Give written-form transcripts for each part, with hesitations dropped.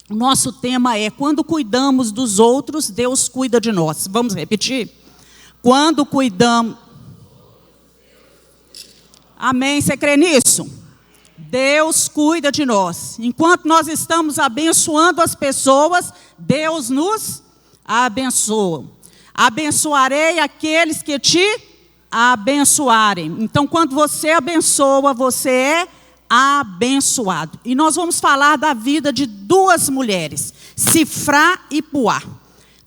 O nosso tema é: quando cuidamos dos outros, Deus cuida de nós. Vamos repetir? Quando cuidamos... Amém? Você crê nisso? Deus cuida de nós. Enquanto nós estamos abençoando as pessoas, Deus nos abençoa. Abençoarei aqueles que te abençoarem. Então, quando você abençoa, você é abençoado. E nós vamos falar da vida de duas mulheres, Sifrá e Puá.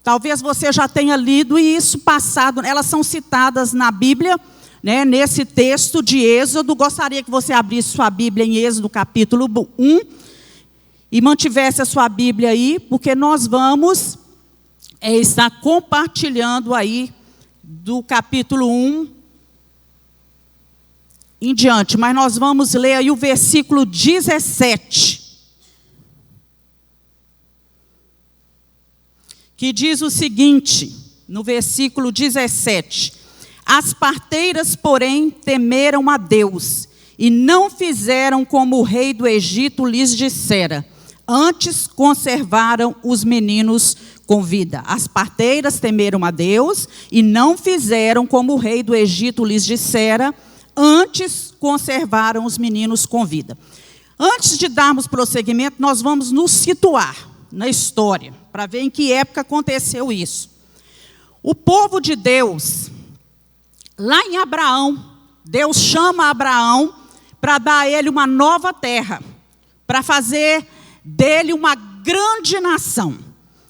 Talvez você já tenha lido isso passado. Elas são citadas na Bíblia, né, nesse texto de Êxodo. Gostaria que você abrisse sua Bíblia em Êxodo capítulo 1 e mantivesse a sua Bíblia aí, porque nós vamos estar compartilhando aí do capítulo 1 em diante. Mas nós vamos ler aí o versículo 17, que diz o seguinte, no versículo 17: as parteiras, porém, temeram a Deus, e não fizeram como o rei do Egito lhes dissera, antes conservaram os meninos com vida. As parteiras temeram a Deus, e não fizeram como o rei do Egito lhes dissera, antes conservaram os meninos com vida. Antes de darmos prosseguimento, nós vamos nos situar na história, para ver em que época aconteceu isso. O povo de Deus, lá em Abraão, Deus chama Abraão para dar a ele uma nova terra, para fazer dele uma grande nação,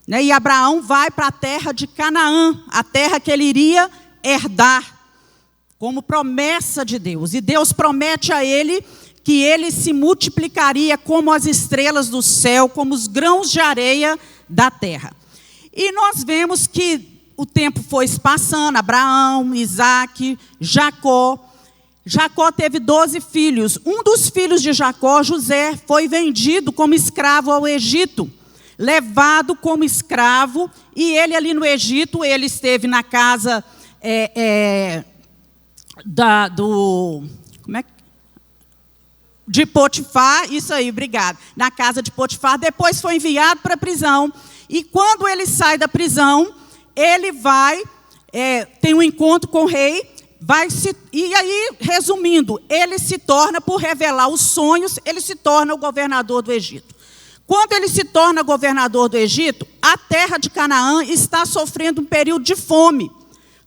né? E Abraão vai para a terra de Canaã, a terra que ele iria herdar, como promessa de Deus. E Deus promete a ele que ele se multiplicaria como as estrelas do céu, como os grãos de areia da terra. E nós vemos que o tempo foi se passando, Abraão, Isaac, Jacó. Jacó teve 12 filhos. Um dos filhos de Jacó, José, foi vendido como escravo ao Egito, levado como escravo. E ele ali no Egito, ele esteve na casa de Potifar, isso aí, obrigado. Na casa de Potifar, depois foi enviado para a prisão. E quando ele sai da prisão, ele vai, tem um encontro com o rei, e aí, resumindo, ele se torna, por revelar os sonhos, ele se torna o governador do Egito. Quando ele se torna governador do Egito, a terra de Canaã está sofrendo um período de fome.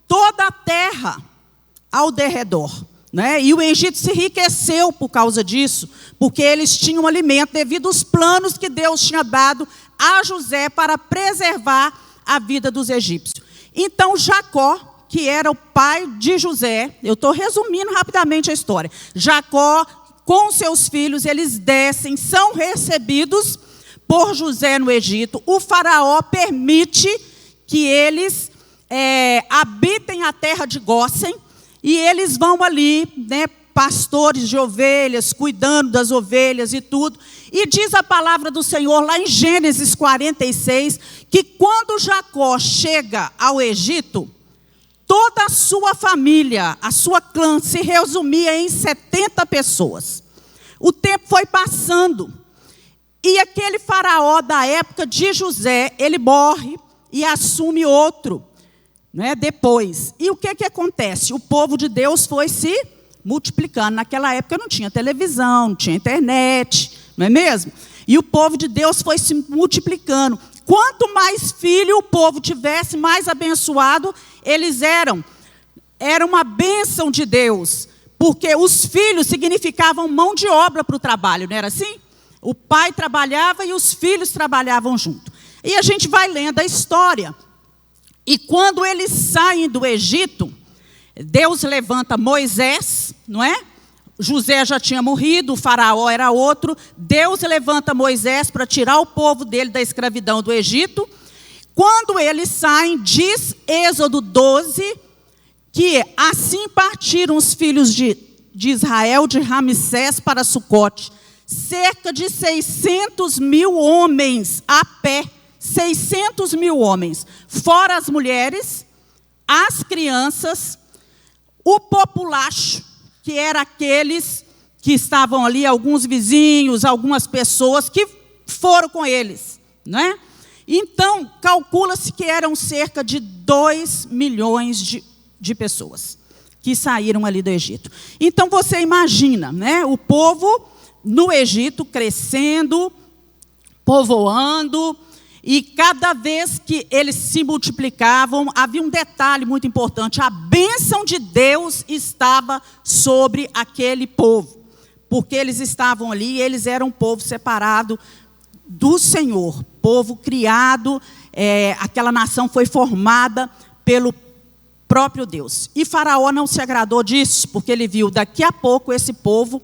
Toda a terra ao derredor, né? E o Egito se enriqueceu por causa disso, porque eles tinham alimento devido aos planos que Deus tinha dado a José para preservar a vida dos egípcios. Então Jacó, que era o pai de José, eu estou resumindo rapidamente a história. Jacó, com seus filhos, eles descem, são recebidos por José no Egito. O faraó permite que eles habitem a terra de Gósen, e eles vão ali, né, pastores de ovelhas, cuidando das ovelhas e tudo. E diz a palavra do Senhor lá em Gênesis 46, que quando Jacó chega ao Egito, toda a sua família, a sua clã, se resumia em 70 pessoas. O tempo foi passando, e aquele faraó da época de José, ele morre e assume outro, né, depois. E o que acontece? O povo de Deus foi se multiplicando. Naquela época não tinha televisão, não tinha internet, não é mesmo? E o povo de Deus foi se multiplicando. Quanto mais filho o povo tivesse, mais abençoado eles eram. Era uma bênção de Deus, porque os filhos significavam mão de obra para o trabalho, não era assim? O pai trabalhava e os filhos trabalhavam junto. E a gente vai lendo a história. E quando eles saem do Egito, Deus levanta Moisés, não é? José já tinha morrido, o faraó era outro. Deus levanta Moisés para tirar o povo dele da escravidão do Egito. Quando eles saem, diz Êxodo 12, que assim partiram os filhos de Israel de Ramsés para Sucote. Cerca de 600 mil homens a pé. 600 mil homens, fora as mulheres, as crianças, o populacho, que era aqueles que estavam ali, alguns vizinhos, algumas pessoas que foram com eles, não é? Então, calcula-se que eram cerca de 2 milhões de pessoas que saíram ali do Egito. Então, você imagina, né, o povo no Egito crescendo, povoando, e cada vez que eles se multiplicavam, havia um detalhe muito importante: a bênção de Deus estava sobre aquele povo, porque eles estavam ali, e eles eram um povo separado do Senhor, povo criado, aquela nação foi formada pelo próprio Deus. E Faraó não se agradou disso, porque ele viu, daqui a pouco esse povo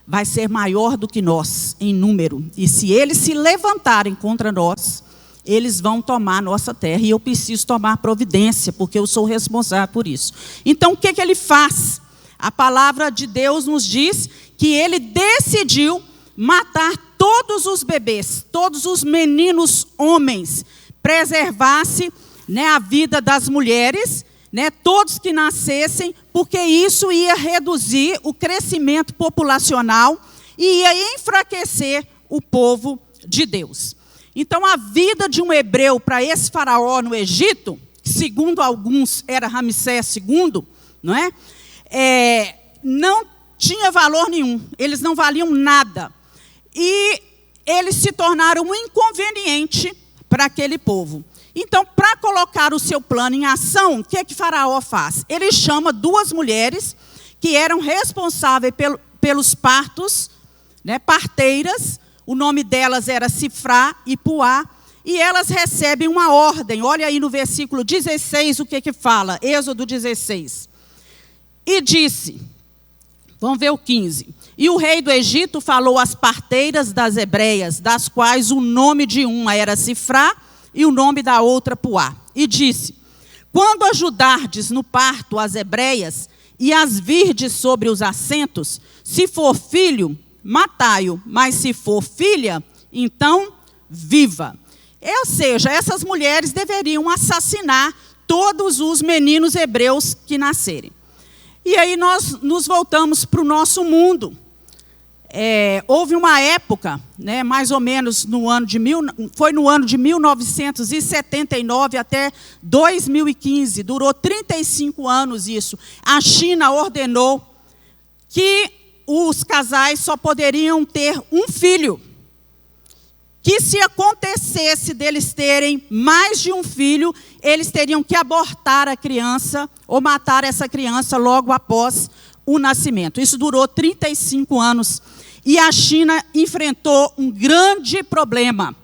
vai ser maior do que nós em número, e se eles se levantarem contra nós, eles vão tomar nossa terra, e eu preciso tomar providência, porque eu sou responsável por isso. Então, o que ele faz? A palavra de Deus nos diz que ele decidiu matar todos os bebês, todos os meninos homens, preservasse, né, a vida das mulheres, né, todos que nascessem, porque isso ia reduzir o crescimento populacional e ia enfraquecer o povo de Deus. Então, a vida de um hebreu para esse faraó no Egito, que segundo alguns era Ramsés II, não é? Não tinha valor nenhum, eles não valiam nada. E eles se tornaram um inconveniente para aquele povo. Então, para colocar o seu plano em ação, o que Faraó faz? Ele chama 2 mulheres que eram responsáveis pelos partos, né, parteiras. O nome delas era Sifrá e Puá, e elas recebem uma ordem. Olha aí no versículo 16 o que fala, Êxodo 16. E disse, vamos ver o 15. E o rei do Egito falou às parteiras das hebreias, das quais o nome de uma era Sifrá e o nome da outra Puá. E disse, quando ajudardes no parto as hebreias e as virdes sobre os assentos, se for filho, matai-o, mas se for filha, então viva. Ou seja, essas mulheres deveriam assassinar todos os meninos hebreus que nascerem. E aí nós nos voltamos para o nosso mundo. Houve uma época, né, mais ou menos foi no ano de 1979 até 2015, durou 35 anos isso. A China ordenou que os casais só poderiam ter um filho. Que se acontecesse deles terem mais de um filho, eles teriam que abortar a criança ou matar essa criança logo após o nascimento. Isso durou 35 anos. E a China enfrentou um grande problema,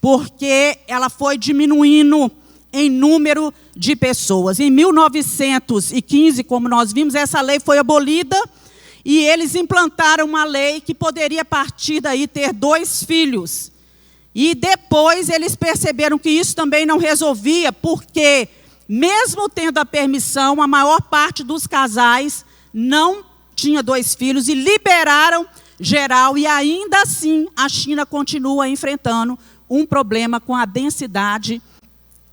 porque ela foi diminuindo em número de pessoas. Em 1915, como nós vimos, essa lei foi abolida, e eles implantaram uma lei que poderia, a partir daí, ter 2 filhos. E depois eles perceberam que isso também não resolvia, porque, mesmo tendo a permissão, a maior parte dos casais não tinha 2 filhos, e liberaram geral, e ainda assim a China continua enfrentando um problema com a densidade,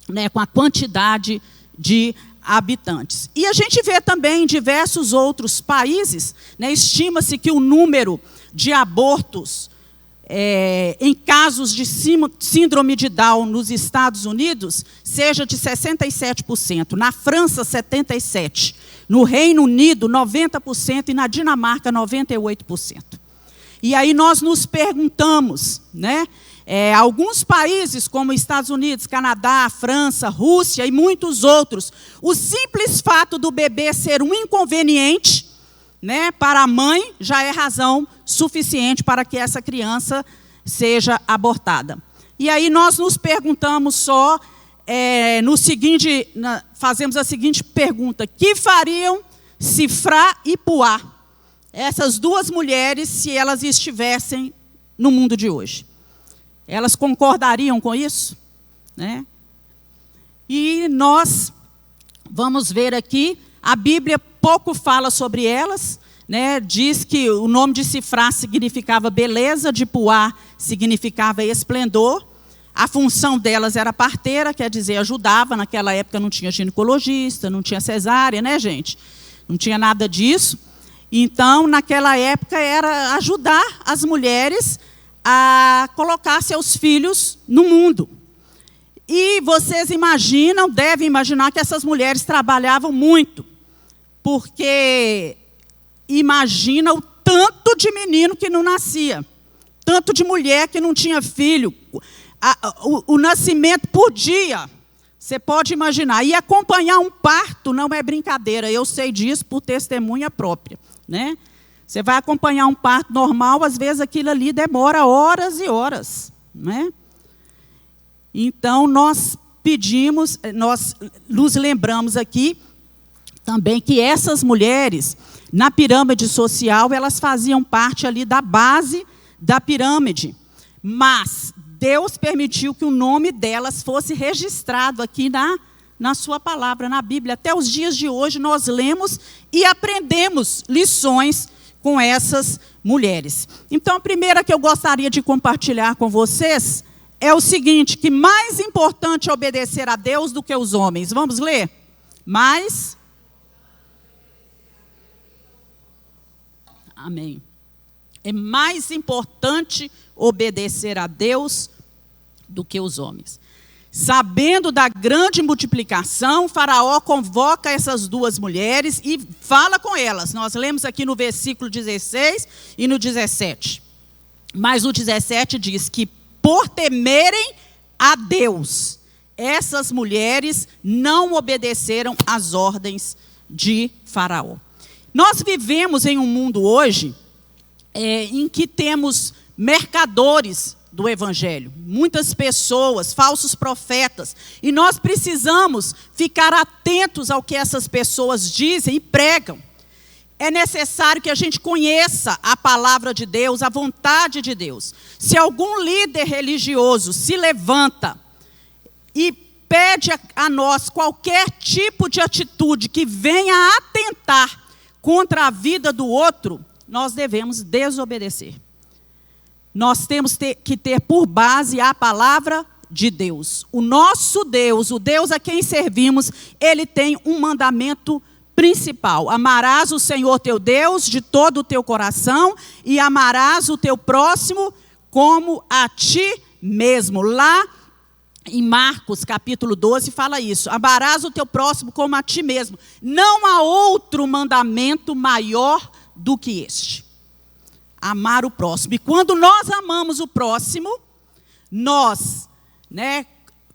né, com a quantidade de habitantes. E a gente vê também em diversos outros países, né, estima-se que o número de abortos em casos de síndrome de Down nos Estados Unidos seja de 67%, na França 77%, no Reino Unido 90% e na Dinamarca 98%. E aí nós nos perguntamos, né, alguns países como Estados Unidos, Canadá, França, Rússia e muitos outros, o simples fato do bebê ser um inconveniente, né, para a mãe já é razão suficiente para que essa criança seja abortada. E aí nós nos perguntamos só, fazemos a seguinte pergunta: que fariam Sifrá e Puá, essas 2 mulheres, se elas estivessem no mundo de hoje? Elas concordariam com isso? Né? E nós vamos ver aqui, a Bíblia pouco fala sobre elas, né? Diz que o nome de Sifrá significava beleza, de Puá significava esplendor. A função delas era parteira, quer dizer, ajudava. Naquela época não tinha ginecologista, não tinha cesárea, né, gente? Não tinha nada disso. Então, naquela época, era ajudar as mulheres a colocar seus filhos no mundo. E vocês devem imaginar que essas mulheres trabalhavam muito, porque imagina o tanto de menino que não nascia, tanto de mulher que não tinha filho, o nascimento por dia, você pode imaginar. E acompanhar um parto não é brincadeira, eu sei disso por testemunha própria, né? Você vai acompanhar um parto normal, às vezes aquilo ali demora horas e horas, né? Então, nós nos lembramos aqui também que essas mulheres, na pirâmide social, elas faziam parte ali da base da pirâmide. Mas Deus permitiu que o nome delas fosse registrado aqui na sua palavra, na Bíblia. Até os dias de hoje, nós lemos e aprendemos lições com essas mulheres. Então, a primeira que eu gostaria de compartilhar com vocês é o seguinte, que mais importante é obedecer a Deus do que os homens. Vamos ler? Amém. É mais importante obedecer a Deus do que os homens. Sabendo da grande multiplicação, Faraó convoca essas duas mulheres e fala com elas. Nós lemos aqui no versículo 16 e no 17. Mas o 17 diz que, por temerem a Deus, essas mulheres não obedeceram às ordens de Faraó. Nós vivemos em um mundo hoje em que temos mercadores do Evangelho, muitas pessoas, falsos profetas, e nós precisamos ficar atentos ao que essas pessoas dizem e pregam. É necessário que a gente conheça a palavra de Deus, a vontade de Deus. Se algum líder religioso se levanta e pede a nós qualquer tipo de atitude que venha a atentar contra a vida do outro, nós devemos desobedecer. Nós temos que ter por base a palavra de Deus. O nosso Deus, o Deus a quem servimos, ele tem um mandamento principal: amarás o Senhor teu Deus de todo o teu coração e amarás o teu próximo como a ti mesmo. Lá em Marcos capítulo 12 fala isso: amarás o teu próximo como a ti mesmo. Não há outro mandamento maior do que este: amar o próximo. E quando nós amamos o próximo, nós,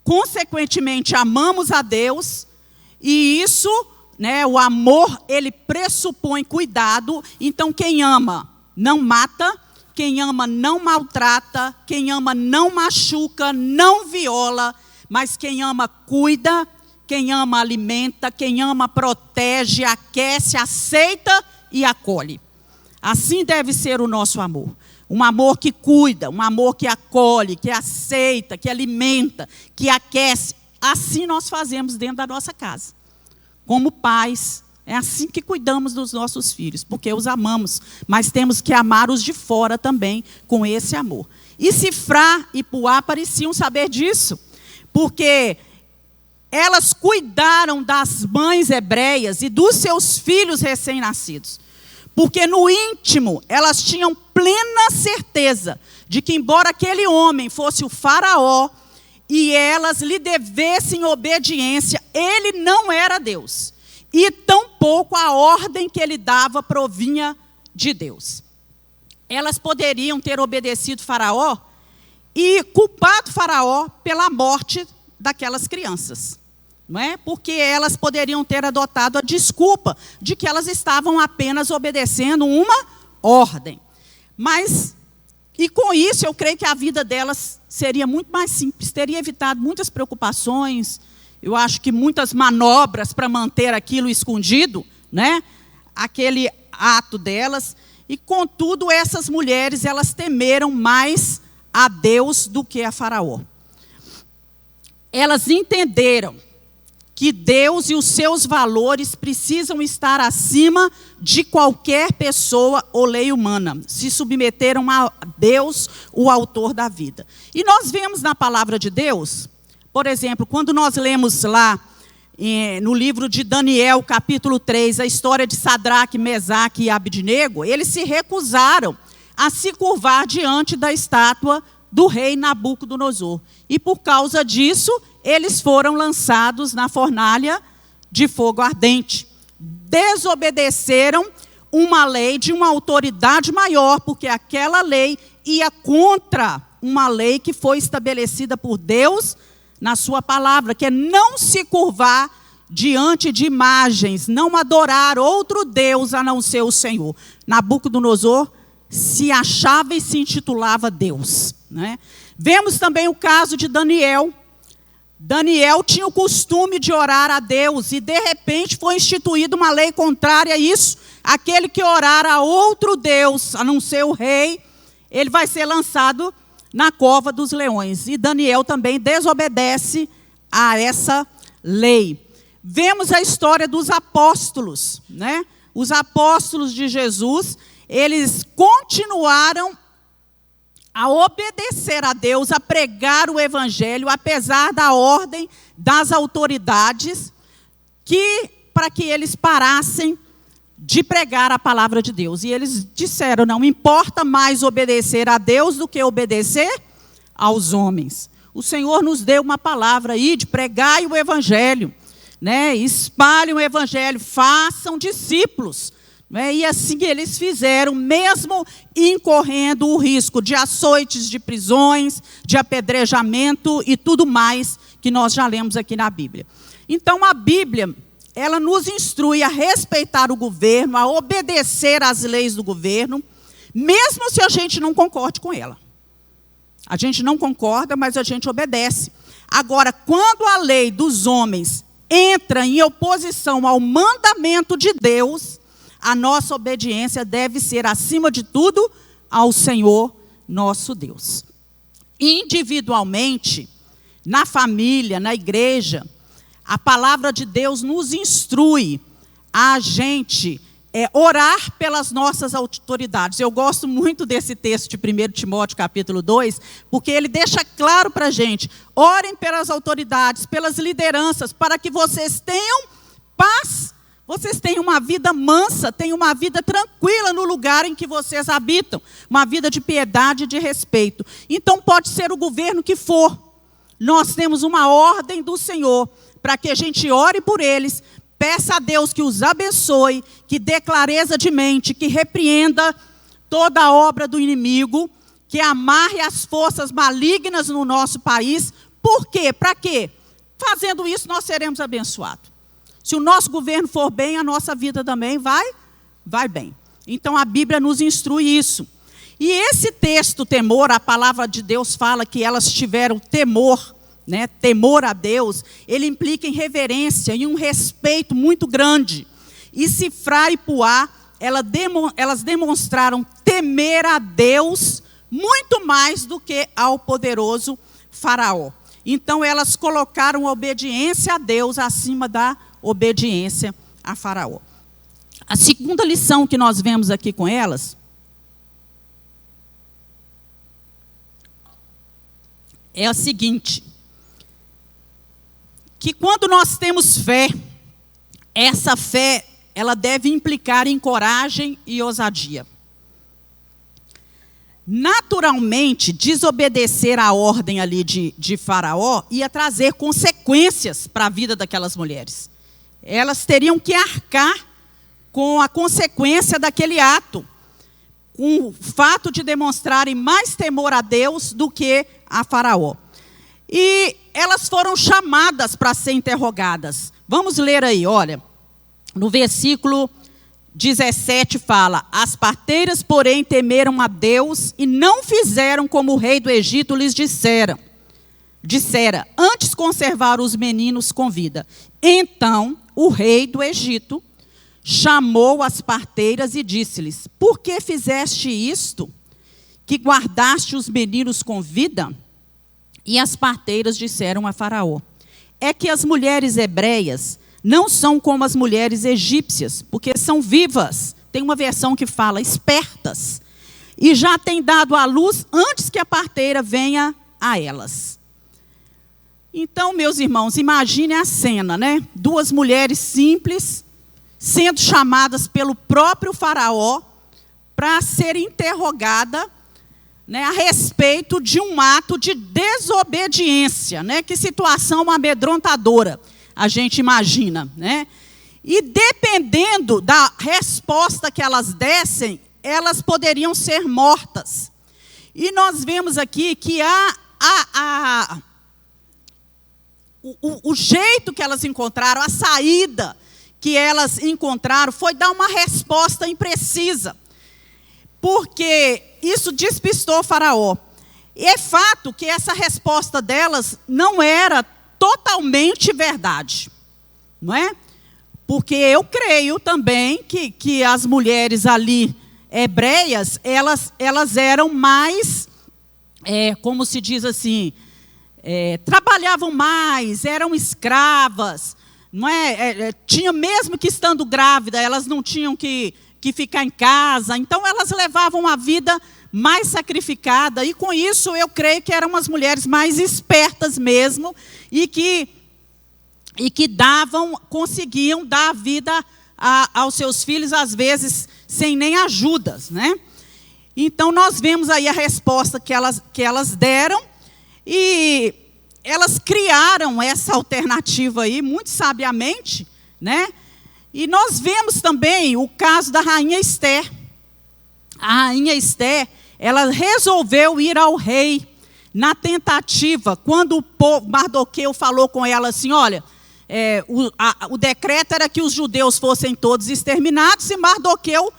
consequentemente, amamos a Deus, e isso, o amor, ele pressupõe cuidado. Então, quem ama não mata, quem ama não maltrata, quem ama não machuca, não viola, mas quem ama cuida, quem ama alimenta, quem ama protege, aquece, aceita e acolhe. Assim deve ser o nosso amor. Um amor que cuida, um amor que acolhe, que aceita, que alimenta, que aquece. Assim nós fazemos dentro da nossa casa. Como pais, é assim que cuidamos dos nossos filhos, porque os amamos, mas temos que amar os de fora também com esse amor. E Sifrá e Puá pareciam saber disso, porque elas cuidaram das mães hebreias e dos seus filhos recém-nascidos. Porque no íntimo, elas tinham plena certeza de que, embora aquele homem fosse o Faraó, e elas lhe devessem obediência, ele não era Deus. E tampouco a ordem que ele dava provinha de Deus. Elas poderiam ter obedecido Faraó e culpado Faraó pela morte daquelas crianças. Não é? Porque elas poderiam ter adotado a desculpa de que elas estavam apenas obedecendo uma ordem. Mas, e com isso, eu creio que a vida delas seria muito mais simples, teria evitado muitas preocupações, eu acho que muitas manobras para manter aquilo escondido, aquele ato delas. E, contudo, essas mulheres, elas temeram mais a Deus do que a Faraó. Elas entenderam que Deus e os seus valores precisam estar acima de qualquer pessoa ou lei humana. Se submeteram a Deus, o autor da vida. E nós vemos na palavra de Deus, por exemplo, quando nós lemos lá no livro de Daniel, capítulo 3, a história de Sadraque, Mesaque e Abednego, eles se recusaram a se curvar diante da estátua do rei Nabucodonosor. E por causa disso, eles foram lançados na fornalha de fogo ardente. Desobedeceram uma lei de uma autoridade maior, porque aquela lei ia contra uma lei que foi estabelecida por Deus na sua palavra, que é não se curvar diante de imagens, não adorar outro Deus a não ser o Senhor. Nabucodonosor se achava e se intitulava Deus, né? Vemos também o caso de Daniel. Daniel tinha o costume de orar a Deus e de repente foi instituída uma lei contrária a isso. Aquele que orar a outro Deus, a não ser o rei, ele vai ser lançado na cova dos leões. E Daniel também desobedece a essa lei. Vemos a história dos apóstolos, né? Os apóstolos de Jesus, eles continuaram a obedecer a Deus, a pregar o evangelho, apesar da ordem das autoridades, para que eles parassem de pregar a palavra de Deus. E eles disseram, não importa mais obedecer a Deus do que obedecer aos homens. O Senhor nos deu uma palavra aí de pregai o evangelho, né? Espalhem o evangelho, façam discípulos. E assim eles fizeram, mesmo incorrendo o risco de açoites, de prisões, de apedrejamento e tudo mais que nós já lemos aqui na Bíblia. Então a Bíblia, ela nos instrui a respeitar o governo, a obedecer às leis do governo, mesmo se a gente não concorde com ela. A gente não concorda, mas a gente obedece. Agora, quando a lei dos homens entra em oposição ao mandamento de Deus, a nossa obediência deve ser, acima de tudo, ao Senhor nosso Deus. Individualmente, na família, na igreja, a palavra de Deus nos instrui a gente orar pelas nossas autoridades. Eu gosto muito desse texto de 1 Timóteo capítulo 2, porque ele deixa claro para a gente, orem pelas autoridades, pelas lideranças, para que vocês tenham paz, vocês tenham uma vida mansa, tenham uma vida tranquila no lugar em que vocês habitam, uma vida de piedade e de respeito. Então pode ser o governo que for, nós temos uma ordem do Senhor, para que a gente ore por eles, peça a Deus que os abençoe, que dê clareza de mente, que repreenda toda a obra do inimigo, que amarre as forças malignas no nosso país. Por quê? Para quê? Fazendo isso, nós seremos abençoados. Se o nosso governo for bem, a nossa vida também vai bem. Então a Bíblia nos instrui isso. E esse texto, temor, a palavra de Deus fala que elas tiveram temor, né, temor a Deus, ele implica em reverência e um respeito muito grande. E Sifrá e Puá, elas demonstraram temer a Deus muito mais do que ao poderoso Faraó. Então elas colocaram a obediência a Deus acima da obediência a Faraó. A segunda lição que nós vemos aqui com elas é a seguinte: que quando nós temos fé, essa fé, ela deve implicar em coragem e ousadia. Naturalmente, desobedecer a ordem ali de Faraó ia trazer consequências para a vida daquelas mulheres. Elas teriam que arcar com a consequência daquele ato, com o fato de demonstrarem mais temor a Deus do que a Faraó. E elas foram chamadas para ser interrogadas. Vamos ler aí, olha. No versículo 17 fala: as parteiras, porém, temeram a Deus e não fizeram como o rei do Egito lhes dissera, antes conservaram os meninos com vida. Então, o rei do Egito chamou as parteiras e disse-lhes: por que fizeste isto, que guardaste os meninos com vida? E as parteiras disseram a Faraó: é que as mulheres hebreias não são como as mulheres egípcias, porque são vivas. Tem uma versão que fala espertas. E já têm dado à luz antes que a parteira venha a elas. Então, meus irmãos, imagine a cena, né? Duas mulheres simples, sendo chamadas pelo próprio Faraó para ser interrogada, né, a respeito de um ato de desobediência, né? Que situação amedrontadora a gente imagina, né? E dependendo da resposta que elas dessem, elas poderiam ser mortas. E nós vemos aqui que o jeito que elas encontraram, a saída que elas encontraram foi dar uma resposta imprecisa. Porque isso despistou Faraó. E é fato que essa resposta delas não era totalmente verdade, não é? Porque eu creio também que as mulheres ali hebreias, elas eram mais, como se diz assim, trabalhavam mais, eram escravas, não é? Tinha, mesmo que estando grávida, elas não tinham que ficar em casa, então elas levavam uma vida mais sacrificada, e com isso eu creio que eram as mulheres mais espertas mesmo, e que conseguiam dar vida aos seus filhos, às vezes sem nem ajudas, né? Então nós vemos aí a resposta que elas deram, e elas criaram essa alternativa aí, muito sabiamente, né? E nós vemos também o caso da rainha Ester. A rainha Ester, ela resolveu ir ao rei na tentativa, quando Mardoqueu falou com ela assim, olha, o decreto era que os judeus fossem todos exterminados, e Mardoqueu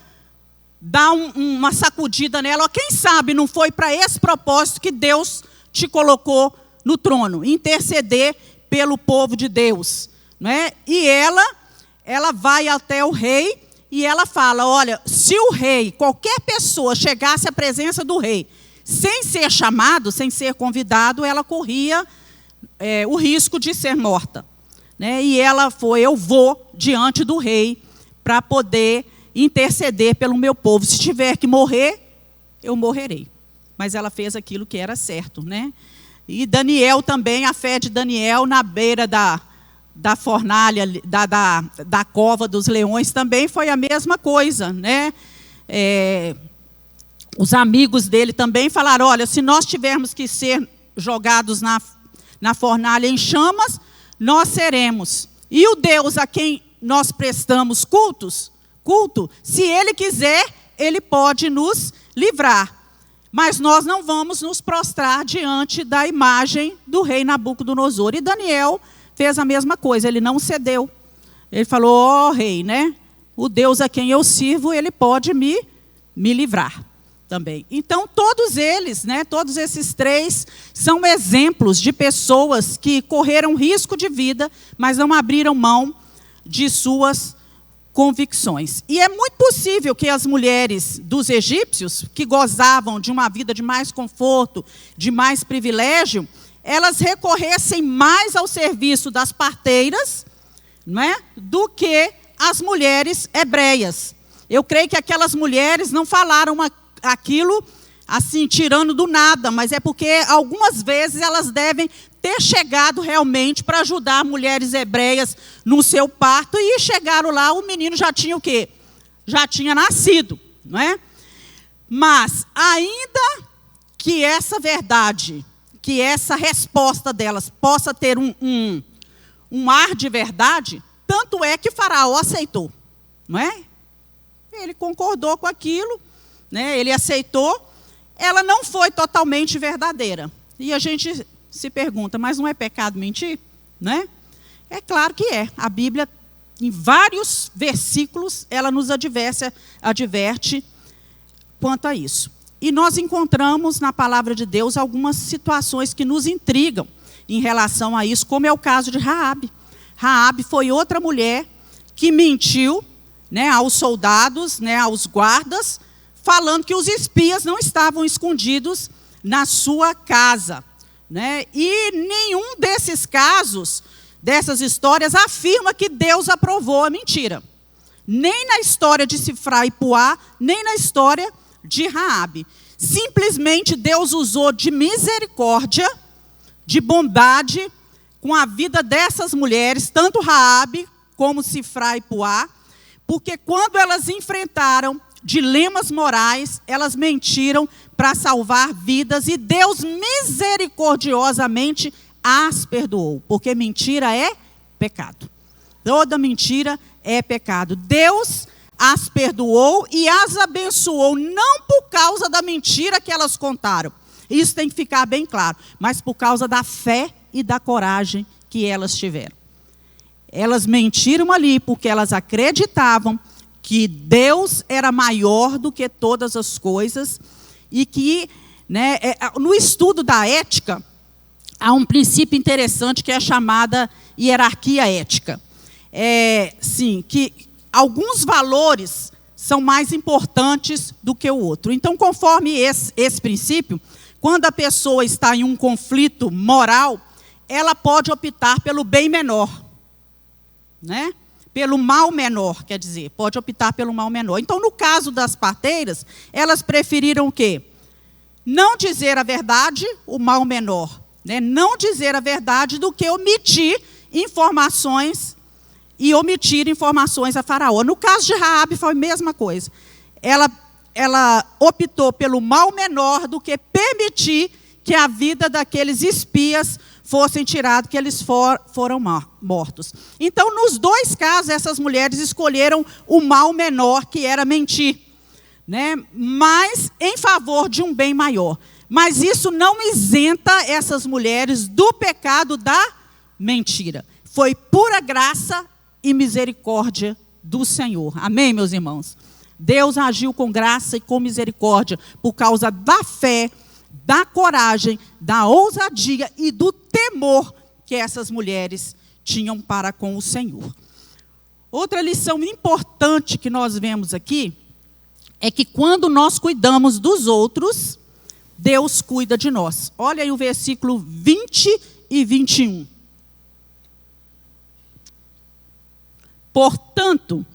dá uma sacudida nela, quem sabe não foi para esse propósito que Deus te colocou no trono, interceder pelo povo de Deus, né? E ela vai até o rei e ela fala, olha, se o rei, qualquer pessoa chegasse à presença do rei, sem ser chamado, sem ser convidado, ela corria o risco de ser morta, né? E ela foi, eu vou diante do rei para poder interceder pelo meu povo. Se tiver que morrer, eu morrerei. Mas ela fez aquilo que era certo, né? E Daniel também, a fé de Daniel na beira da fornalha, da cova dos leões, também foi a mesma coisa, né? Os amigos dele também falaram, olha, se nós tivermos que ser jogados na fornalha em chamas, nós seremos. E o Deus a quem nós prestamos culto, se Ele quiser, Ele pode nos livrar. Mas nós não vamos nos prostrar diante da imagem do rei Nabucodonosor. E Daniel fez a mesma coisa, ele não cedeu. Ele falou, ó rei, né? O Deus a quem eu sirvo, Ele pode me livrar também. Então, todos eles, né, todos esses três, são exemplos de pessoas que correram risco de vida, mas não abriram mão de suas convicções. E é muito possível que as mulheres dos egípcios, que gozavam de uma vida de mais conforto, de mais privilégio, elas recorressem mais ao serviço das parteiras, não é, do que as mulheres hebreias. Eu creio que aquelas mulheres não falaram aquilo assim, tirando do nada, mas é porque algumas vezes elas devem ter chegado realmente para ajudar mulheres hebreias no seu parto, e chegaram lá, o menino já tinha o quê? Já tinha nascido, não é? Mas, ainda que essa verdade, que essa resposta delas possa ter um ar de verdade, tanto é que Faraó aceitou, não é? Ele concordou com aquilo, né? Ele aceitou. Ela não foi totalmente verdadeira. E a gente se pergunta, mas não é pecado mentir? Né? É claro que é. A Bíblia, em vários versículos, ela nos adverte quanto a isso. E nós encontramos na palavra de Deus algumas situações que nos intrigam em relação a isso, como é o caso de Raabe. Raabe foi outra mulher que mentiu, né, aos soldados, né, aos guardas, falando que os espias não estavam escondidos na sua casa, né? E nenhum desses casos, dessas histórias, afirma que Deus aprovou a mentira. Nem na história de Sifra e Puá, nem na história de Raabe. Simplesmente Deus usou de misericórdia, de bondade, com a vida dessas mulheres, tanto Raabe como Sifra e Puá, porque quando elas enfrentaram dilemas morais, elas mentiram para salvar vidas e Deus misericordiosamente as perdoou, porque mentira é pecado. Toda mentira é pecado. Deus as perdoou e as abençoou, não por causa da mentira que elas contaram. Isso tem que ficar bem claro, mas por causa da fé e da coragem que elas tiveram. Elas mentiram ali porque elas acreditavam que Deus era maior do que todas as coisas e que, no estudo da ética, há um princípio interessante que é chamada hierarquia ética. Sim, que alguns valores são mais importantes do que o outro. Então, conforme esse princípio, quando a pessoa está em um conflito moral, ela pode optar pelo bem menor, pelo mal menor, quer dizer, pode optar pelo mal menor. Então, no caso das parteiras, elas preferiram o quê? Não dizer a verdade, o mal menor. Não dizer a verdade do que omitir informações a Faraó. No caso de Raabe foi a mesma coisa. Ela optou pelo mal menor do que permitir que a vida daqueles espias fossem tirados, que eles foram mortos. Então, nos dois casos, essas mulheres escolheram o mal menor, que era mentir, mas em favor de um bem maior. Mas isso não isenta essas mulheres do pecado da mentira. Foi pura graça e misericórdia do Senhor. Amém, meus irmãos? Deus agiu com graça e com misericórdia por causa da fé, da coragem, da ousadia e do temor que essas mulheres tinham para com o Senhor. Outra lição importante que nós vemos aqui é que quando nós cuidamos dos outros, Deus cuida de nós. Olha aí o versículo 20 e 21. Portanto,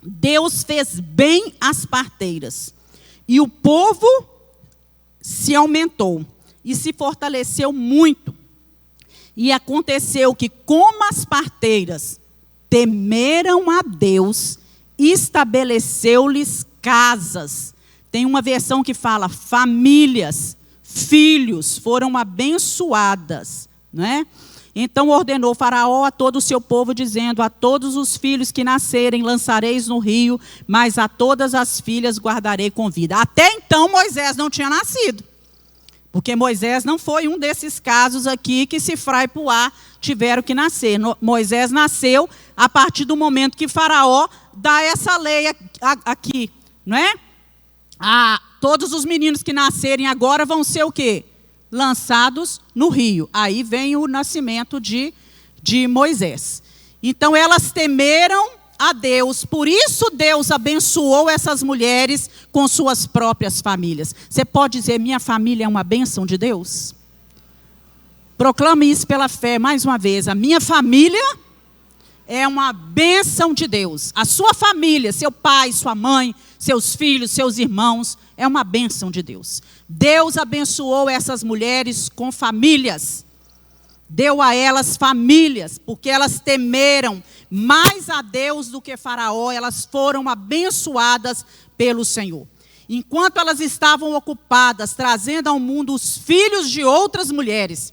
Deus fez bem às parteiras, e o povo se aumentou e se fortaleceu muito. E aconteceu que, como as parteiras temeram a Deus, estabeleceu-lhes casas. Tem uma versão que fala famílias, filhos foram abençoadas, Então ordenou Faraó a todo o seu povo, dizendo: a todos os filhos que nascerem lançareis no rio, mas a todas as filhas guardarei com vida. Até então Moisés não tinha nascido, porque Moisés não foi um desses casos aqui que Sifrá e Puá tiveram que nascer. Moisés nasceu a partir do momento que Faraó dá essa lei aqui, todos os meninos que nascerem agora vão ser o quê? Lançados no rio. Aí vem o nascimento de Moisés. Então elas temeram a Deus, por isso Deus abençoou essas mulheres com suas próprias famílias. Você pode dizer: minha família é uma bênção de Deus? Proclame isso pela fé mais uma vez: a minha família é uma bênção de Deus. A sua família, seu pai, sua mãe, seus filhos, seus irmãos, é uma bênção de Deus. Deus abençoou essas mulheres com famílias. Deu a elas famílias, porque elas temeram mais a Deus do que Faraó. Elas foram abençoadas pelo Senhor. Enquanto elas estavam ocupadas, trazendo ao mundo os filhos de outras mulheres,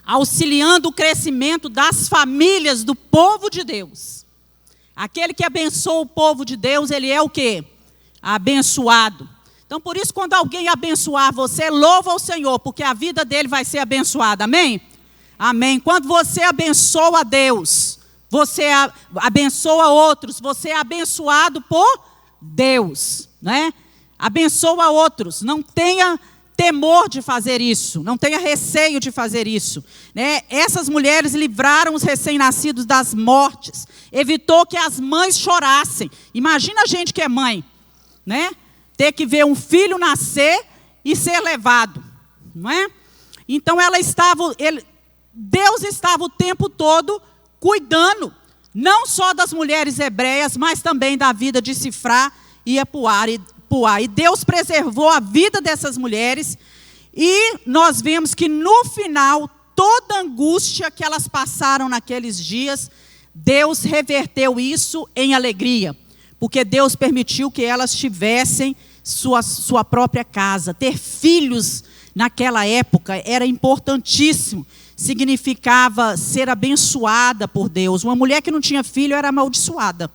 auxiliando o crescimento das famílias do povo de Deus. Aquele que abençoa o povo de Deus, ele é o quê? Abençoado. Então, por isso, quando alguém abençoar você, louva o Senhor, porque a vida dele vai ser abençoada. Amém? Amém. Quando você abençoa a Deus, você abençoa outros, você é abençoado por Deus, Abençoa outros, não tenha temor de fazer isso, não tenha receio de fazer isso, Essas mulheres livraram os recém-nascidos das mortes, evitou que as mães chorassem. Imagina a gente que é mãe, ter que ver um filho nascer e ser levado, Então Deus estava o tempo todo cuidando, não só das mulheres hebreias, mas também da vida de Sifrá e Puá. E Deus preservou a vida dessas mulheres, e nós vemos que no final, toda a angústia que elas passaram naqueles dias, Deus reverteu isso em alegria. porque Deus permitiu que elas tivessem sua própria casa. Ter filhos naquela época era importantíssimo, significava ser abençoada por Deus. Uma mulher que não tinha filho era amaldiçoada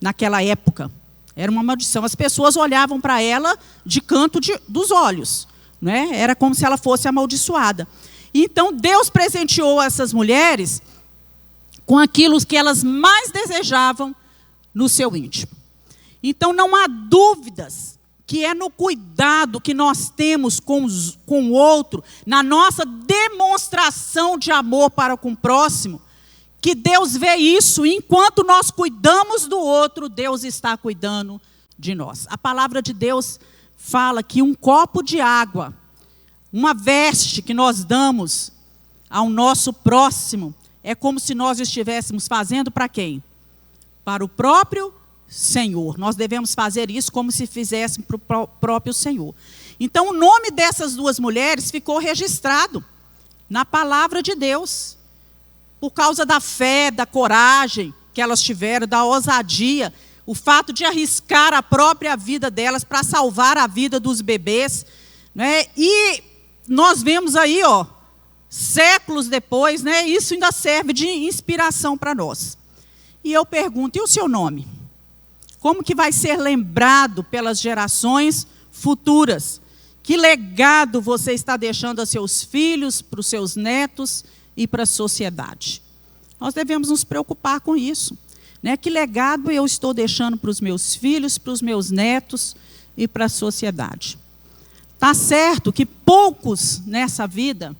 naquela época. Era uma maldição. As pessoas olhavam para ela de canto dos olhos, né? Era como se ela fosse amaldiçoada. Então, Deus presenteou essas mulheres com aquilo que elas mais desejavam no seu íntimo. Então, não há dúvidas que é no cuidado que nós temos com o outro, na nossa demonstração de amor para com o próximo, que Deus vê isso. Enquanto nós cuidamos do outro, Deus está cuidando de nós. A palavra de Deus fala que um copo de água, uma veste que nós damos ao nosso próximo, é como se nós estivéssemos fazendo para quem? Para o próprio Senhor. Nós devemos fazer isso como se fizéssemos para o próprio Senhor. Então, o nome dessas duas mulheres ficou registrado na palavra de Deus, por causa da fé, da coragem que elas tiveram, da ousadia, o fato de arriscar a própria vida delas para salvar a vida dos bebês, né? E nós vemos aí, séculos depois, né, isso ainda serve de inspiração para nós. E eu pergunto, e o seu nome? Como que vai ser lembrado pelas gerações futuras? Que legado você está deixando a seus filhos, para os seus netos e para a sociedade? Nós devemos nos preocupar com isso, né? Que legado eu estou deixando para os meus filhos, para os meus netos e para a sociedade? Está certo que poucos nessa vida,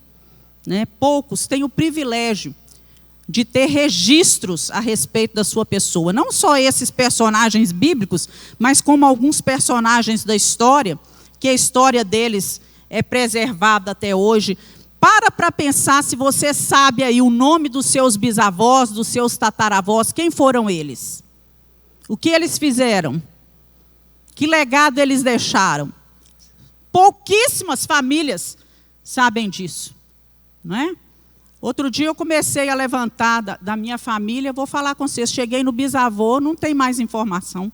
né, poucos têm o privilégio de ter registros a respeito da sua pessoa. Não só esses personagens bíblicos, mas como alguns personagens da história, que a história deles é preservada até hoje. Para pensar se você sabe aí o nome dos seus bisavós, dos seus tataravós, quem foram eles? O que eles fizeram? Que legado eles deixaram? Pouquíssimas famílias sabem disso, não é? Outro dia eu comecei a levantar da minha família, vou falar com vocês, cheguei no bisavô, não tem mais informação.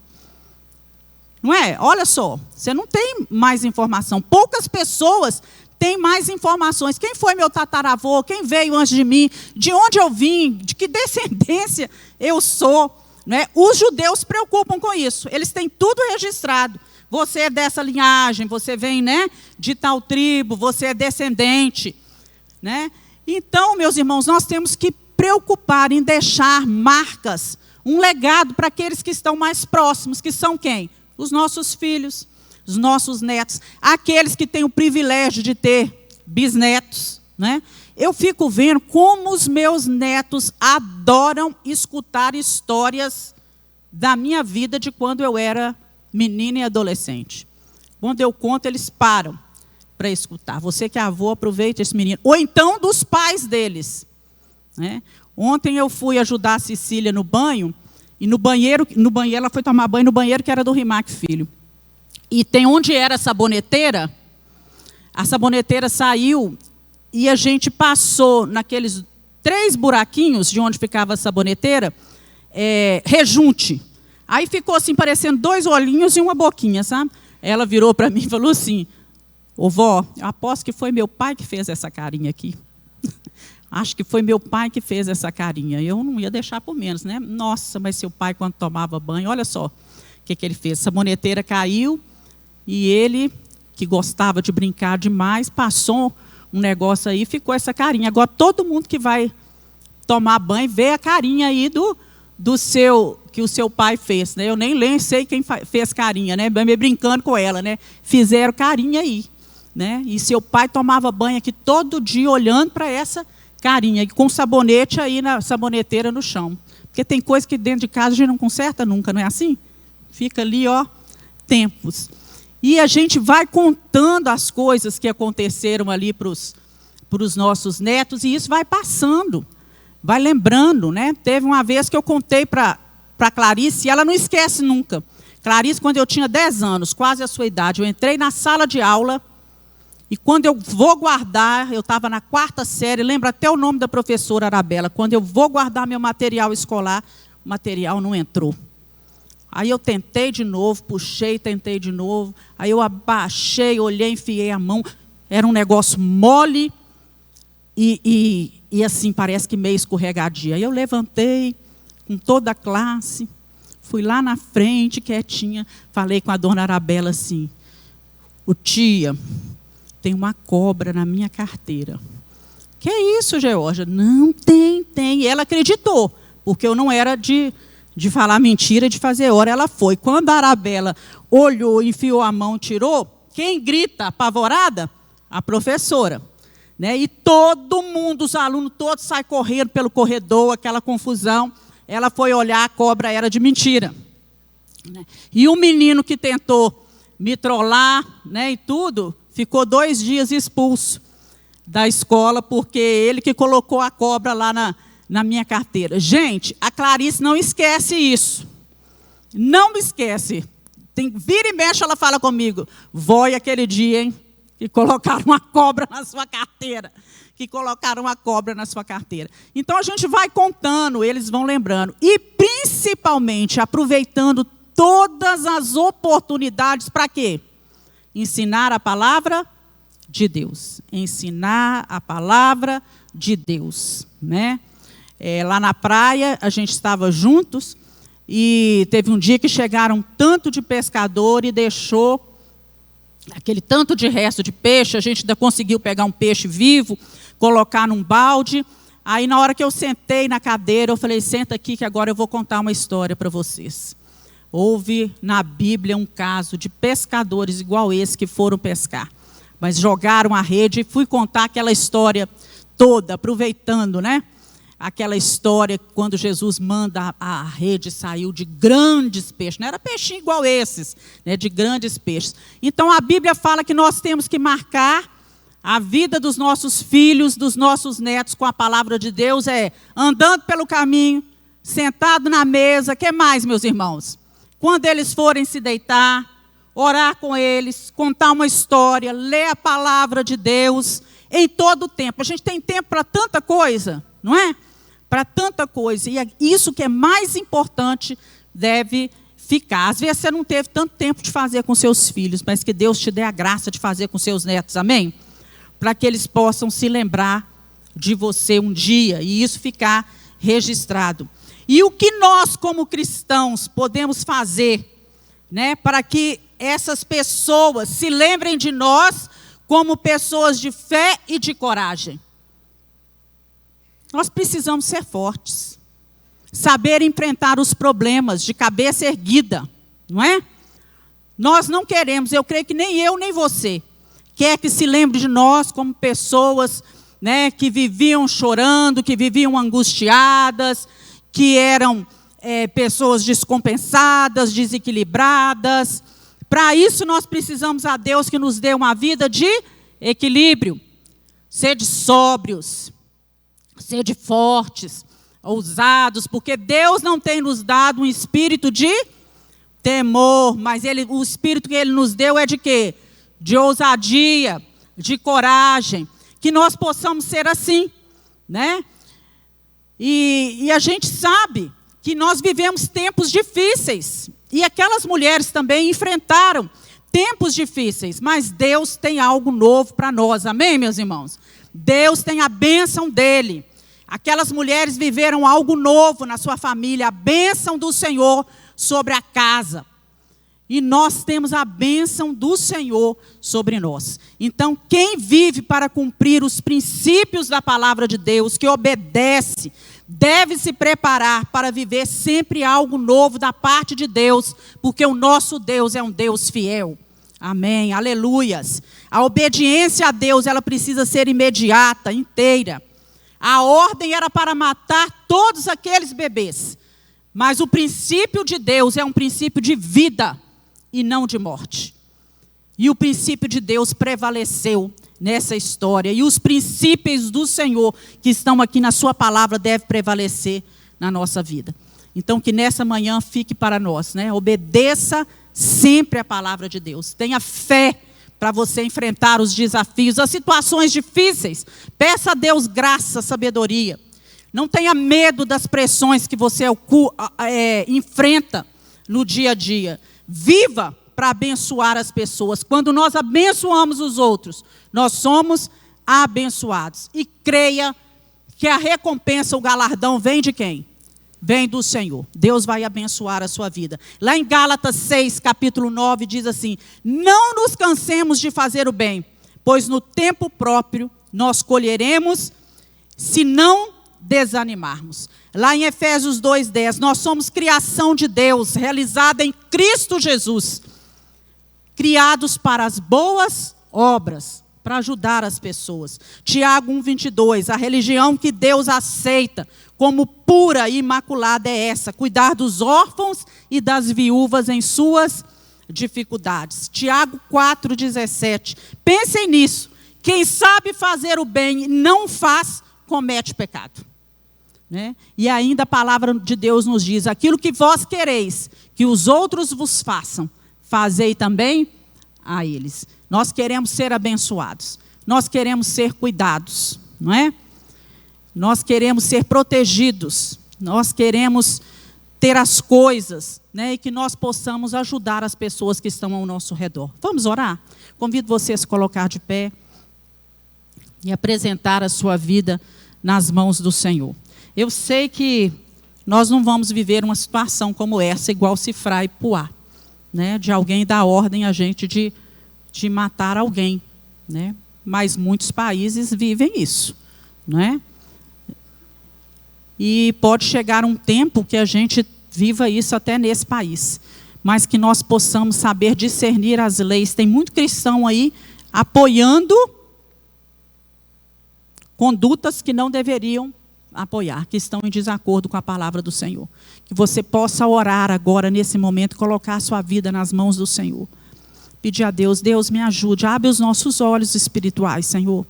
Não é? Olha só, você não tem mais informação. Poucas pessoas têm mais informações. Quem foi meu tataravô? Quem veio antes de mim? De onde eu vim? De que descendência eu sou? Não é? Os judeus se preocupam com isso. Eles têm tudo registrado. Você é dessa linhagem, você vem, né, de tal tribo, você é descendente, né? Então, meus irmãos, nós temos que preocupar em deixar marcas, um legado para aqueles que estão mais próximos, que são quem? Os nossos filhos, os nossos netos, aqueles que têm o privilégio de ter bisnetos, né? Eu fico vendo como os meus netos adoram escutar histórias da minha vida de quando eu era menina e adolescente. Quando eu conto, eles param para escutar. Você que é avô, aproveite esse menino. Ou então dos pais deles, né? Ontem eu fui ajudar a Cecília no banho, e no banheiro ela foi tomar banho no banheiro que era do Rimac Filho. E tem onde era a saboneteira saiu e a gente passou naqueles 3 buraquinhos de onde ficava a saboneteira, rejunte. Aí ficou assim, parecendo 2 olhinhos e uma boquinha, sabe? Ela virou para mim e falou assim: ô vó, eu aposto que foi meu pai que fez essa carinha aqui. Acho que foi meu pai que fez essa carinha. Eu não ia deixar por menos, né? Nossa, mas seu pai, quando tomava banho, olha só o que ele fez. A saboneteira caiu e ele, que gostava de brincar demais, passou um negócio aí e ficou essa carinha. Agora, todo mundo que vai tomar banho vê a carinha aí que o seu pai fez, né? Eu nem sei quem fez carinha, né? Me brincando com ela, né? Fizeram carinha aí, né? E seu pai tomava banho aqui todo dia olhando para essa carinha, e com sabonete aí na saboneteira no chão. Porque tem coisa que dentro de casa a gente não conserta nunca, não é assim? Fica ali, tempos. E a gente vai contando as coisas que aconteceram ali para os nossos netos, e isso vai passando, vai lembrando, né? Teve uma vez que eu contei para Clarice, e ela não esquece nunca. Clarice, quando eu tinha 10 anos, quase a sua idade, eu entrei na sala de aula, e quando eu vou guardar, eu estava na 4ª série, lembro até o nome da professora Arabella, quando eu vou guardar meu material escolar, o material não entrou. Aí eu tentei de novo, puxei, tentei de novo. Aí eu abaixei, olhei, enfiei a mão. Era um negócio mole e assim, parece que meio escorregadia. Aí eu levantei com toda a classe, fui lá na frente, quietinha, falei com a dona Arabella assim: "Ô tia, tem uma cobra na minha carteira." "Que é isso, Georgia?" "Não, tem. E ela acreditou, porque eu não era de falar mentira, de fazer hora. Ela foi. Quando a Arabella olhou, enfiou a mão, tirou, quem grita apavorada? A professora. Né? E todo mundo, os alunos todos saem correndo pelo corredor, aquela confusão. Ela foi olhar, a cobra era de mentira. Né? E o menino que tentou me trollar, né, e tudo, ficou 2 dias expulso da escola, porque ele que colocou a cobra lá na minha carteira. Gente, a Clarice não esquece isso. Não me esquece. Vira e mexe, ela fala comigo: "Vó, e aquele dia, hein, que colocaram uma cobra na sua carteira." Que colocaram uma cobra na sua carteira. Então a gente vai contando, eles vão lembrando. E principalmente aproveitando todas as oportunidades para quê? Ensinar a palavra de Deus. Ensinar a palavra de Deus. Né? Lá na praia, a gente estava juntos, e teve um dia que chegaram tanto de pescador e deixou aquele tanto de resto de peixe. A gente ainda conseguiu pegar um peixe vivo, colocar num balde. Aí na hora que eu sentei na cadeira, eu falei: "Senta aqui que agora eu vou contar uma história para vocês." Houve na Bíblia um caso de pescadores igual esse que foram pescar, mas jogaram a rede, e fui contar aquela história toda, aproveitando, né? Aquela história quando Jesus manda a rede, saiu de grandes peixes. Não era peixinho igual esses, né, de grandes peixes. Então a Bíblia fala que nós temos que marcar a vida dos nossos filhos, dos nossos netos com a palavra de Deus, andando pelo caminho, sentado na mesa. Que mais, meus irmãos? Quando eles forem se deitar, orar com eles, contar uma história, ler a palavra de Deus em todo o tempo. A gente tem tempo para tanta coisa, não é? Para tanta coisa. E isso que é mais importante deve ficar. Às vezes você não teve tanto tempo de fazer com seus filhos, mas que Deus te dê a graça de fazer com seus netos, amém? Para que eles possam se lembrar de você um dia e isso ficar registrado. E o que nós, como cristãos, podemos fazer, né, para que essas pessoas se lembrem de nós como pessoas de fé e de coragem? Nós precisamos ser fortes, saber enfrentar os problemas de cabeça erguida, não é? Nós não queremos, eu creio que nem eu nem você quer que se lembre de nós como pessoas, né, que viviam chorando, que viviam angustiadas, que eram pessoas descompensadas, desequilibradas. Para isso nós precisamos a Deus que nos dê uma vida de equilíbrio. Sede sóbrios, sede fortes, ousados, porque Deus não tem nos dado um espírito de temor, mas o espírito que Ele nos deu é de quê? De ousadia, de coragem, que nós possamos ser assim, né? E a gente sabe que nós vivemos tempos difíceis, e aquelas mulheres também enfrentaram tempos difíceis, mas Deus tem algo novo para nós, amém, meus irmãos? Deus tem a bênção dEle. Aquelas mulheres viveram algo novo na sua família, a bênção do Senhor sobre a casa. E nós temos a bênção do Senhor sobre nós. Então, quem vive para cumprir os princípios da palavra de Deus, que obedece, deve se preparar para viver sempre algo novo da parte de Deus, porque o nosso Deus é um Deus fiel. Amém, aleluias. A obediência a Deus, ela precisa ser imediata, inteira. A ordem era para matar todos aqueles bebês. Mas o princípio de Deus é um princípio de vida e não de morte. E o princípio de Deus prevaleceu nessa história. E os princípios do Senhor que estão aqui na sua palavra devem prevalecer na nossa vida. Então que nessa manhã fique para nós, né? Obedeça sempre a palavra de Deus. Tenha fé para você enfrentar os desafios, as situações difíceis. Peça a Deus graça, sabedoria. Não tenha medo das pressões que você enfrenta no dia a dia. Viva para abençoar as pessoas. Quando nós abençoamos os outros, nós somos abençoados. E creia que a recompensa, o galardão vem de quem? Vem do Senhor. Deus vai abençoar a sua vida. Lá em Gálatas 6, capítulo 9, diz assim: não nos cansemos de fazer o bem, pois no tempo próprio nós colheremos, se não desanimarmos. Lá em Efésios 2:10, nós somos criação de Deus, realizada em Cristo Jesus, criados para as boas obras, para ajudar as pessoas. Tiago 1:22, a religião que Deus aceita como pura e imaculada é essa: cuidar dos órfãos e das viúvas em suas dificuldades. Tiago 4:17, pensem nisso: quem sabe fazer o bem e não faz, comete pecado. Né? E ainda a palavra de Deus nos diz: aquilo que vós quereis que os outros vos façam, fazei também a eles. Nós queremos ser abençoados, nós queremos ser cuidados, não é? Nós queremos ser protegidos, nós queremos ter as coisas, né? E que nós possamos ajudar as pessoas que estão ao nosso redor. Vamos orar? Convido você a se colocar de pé e apresentar a sua vida nas mãos do Senhor. Eu sei que nós não vamos viver uma situação como essa, igual Cifrá e Puá, né? De alguém dar ordem a gente de matar alguém, né? Mas muitos países vivem isso, não é? E pode chegar um tempo que a gente viva isso até nesse país, mas que nós possamos saber discernir as leis. Tem muito cristão aí apoiando condutas que não deveriam apoiar, que estão em desacordo com a palavra do Senhor. Que você possa orar agora, nesse momento, colocar a sua vida nas mãos do Senhor. Pedir a Deus: Deus, me ajude, abre os nossos olhos espirituais, Senhor,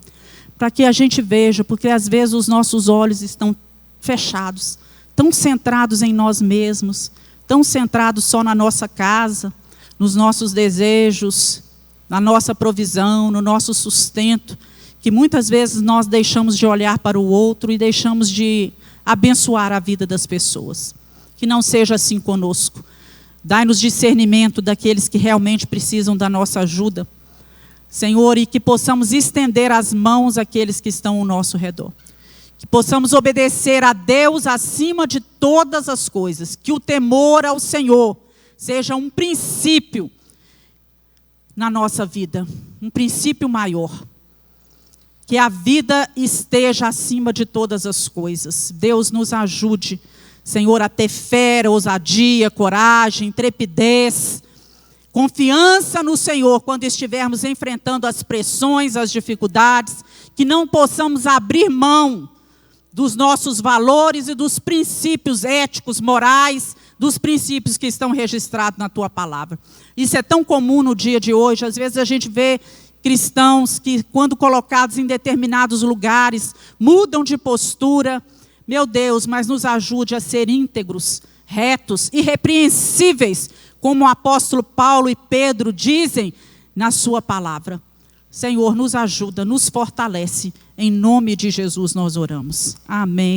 para que a gente veja, porque às vezes os nossos olhos estão fechados, tão centrados em nós mesmos, tão centrados só na nossa casa, nos nossos desejos, na nossa provisão, no nosso sustento, que muitas vezes nós deixamos de olhar para o outro e deixamos de abençoar a vida das pessoas. Que não seja assim conosco. Dai-nos discernimento daqueles que realmente precisam da nossa ajuda, Senhor, e que possamos estender as mãos àqueles que estão ao nosso redor. Que possamos obedecer a Deus acima de todas as coisas. Que o temor ao Senhor seja um princípio na nossa vida, um princípio maior. Que a vida esteja acima de todas as coisas. Deus nos ajude, Senhor, a ter fé, ousadia, coragem, intrepidez, confiança no Senhor quando estivermos enfrentando as pressões, as dificuldades, que não possamos abrir mão dos nossos valores e dos princípios éticos, morais, dos princípios que estão registrados na Tua palavra. Isso é tão comum no dia de hoje. Às vezes a gente vê cristãos que, quando colocados em determinados lugares, mudam de postura. Meu Deus, mas nos ajude a ser íntegros, retos, irrepreensíveis, como o apóstolo Paulo e Pedro dizem na sua palavra. Senhor, nos ajuda, nos fortalece. Em nome de Jesus nós oramos. Amém.